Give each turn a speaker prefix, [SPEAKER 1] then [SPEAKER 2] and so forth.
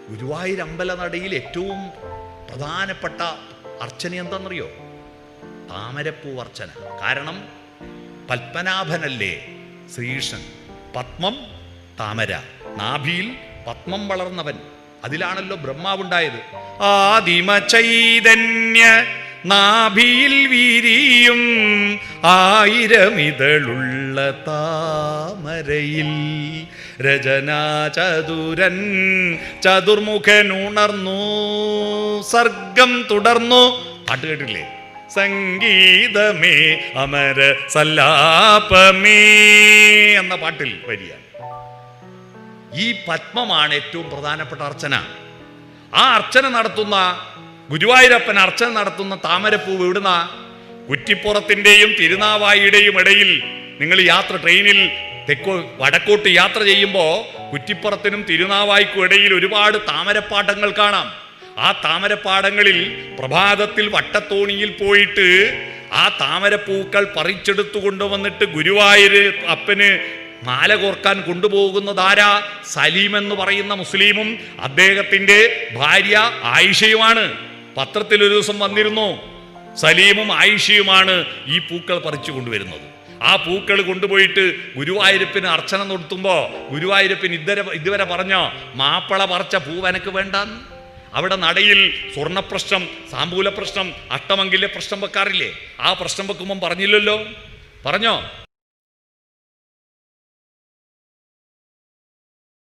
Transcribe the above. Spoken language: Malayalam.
[SPEAKER 1] ഗുരുവായൂർ അമ്പലനടയിൽ ഏറ്റവും പ്രധാനപ്പെട്ട അർച്ചന എന്താണെന്നറിയോ? താമരപ്പൂ അർച്ചന. കാരണം പത്മനാഭനല്ലേ ശ്രീകൃഷ്ണൻ. പത്മം താമര, നാഭിയിൽ പത്മം വളർന്നവൻ. അതിലാണല്ലോ ബ്രഹ്മാവുണ്ടായത്. ആദിമ ചൈതന്യ നാഭിയിൽ വീരിയും 1000 ഇതളുള്ള താമരയിൽ രചനാചതുരൻ ചതുർമുഖനുണർന്നു സർഗം തുടർന്നു. പാട്ട് കേട്ടില്ലേ? സംഗീതമേ അമര സല്ലാപമേ എന്ന പാട്ടിൽ വരികയാണ്. ഈ പത്മമാണ് ഏറ്റവും പ്രധാനപ്പെട്ട അർച്ചന. ആ അർച്ചന നടത്തുന്ന ഗുരുവായൂരപ്പൻ അർച്ചന നടത്തുന്ന താമരപ്പൂവ് എവിടുന്ന? കുറ്റിപ്പുറത്തിൻ്റെയും തിരുനാവായിയുടെയും ഇടയിൽ നിങ്ങൾ ട്രെയിനിൽ വടക്കോട്ട് യാത്ര ചെയ്യുമ്പോൾ കുറ്റിപ്പുറത്തിനും തിരുനാവായിക്കും ഇടയിൽ ഒരുപാട് താമരപ്പാടങ്ങൾ കാണാം. ആ താമരപ്പാടങ്ങളിൽ പ്രഭാതത്തിൽ വട്ടത്തോണിയിൽ പോയിട്ട് ആ താമരപ്പൂക്കൾ പറിച്ചെടുത്തു കൊണ്ടുവന്നിട്ട് ഗുരുവായൂർ അപ്പന് മാല കോർക്കാൻ കൊണ്ടുപോകുന്നതാരാ? സലീം എന്ന് പറയുന്ന മുസ്ലിമും അദ്ദേഹത്തിൻ്റെ ഭാര്യ ആയിഷയുമാണ്. പത്രത്തിൽ ഒരു ദിവസം വന്നിരുന്നു. സലീമും ആയിഷയുമാണ് ഈ പൂക്കൾ പറിച്ചു കൊണ്ടുവരുന്നത്. ആ പൂക്കൾ കൊണ്ടുപോയിട്ട് ഗുരുവായൂരപ്പന് അർച്ചന നടത്തുമ്പോൾ ഗുരുവായൂരപ്പൻ ഇതുവരെ പറഞ്ഞോ മാപ്പള പറിച്ച പൂവനക്ക് വേണ്ടാന്ന്? അവിടെ നടയിൽ സ്വർണ്ണപ്രശ്നം, സാമ്പൂല പ്രശ്നം, അഷ്ടമംഗല്യ പ്രശ്നം വെക്കാറില്ലേ? ആ പ്രശ്നം വെക്കുമ്പം പറഞ്ഞില്ലല്ലോ. പറഞ്ഞോ?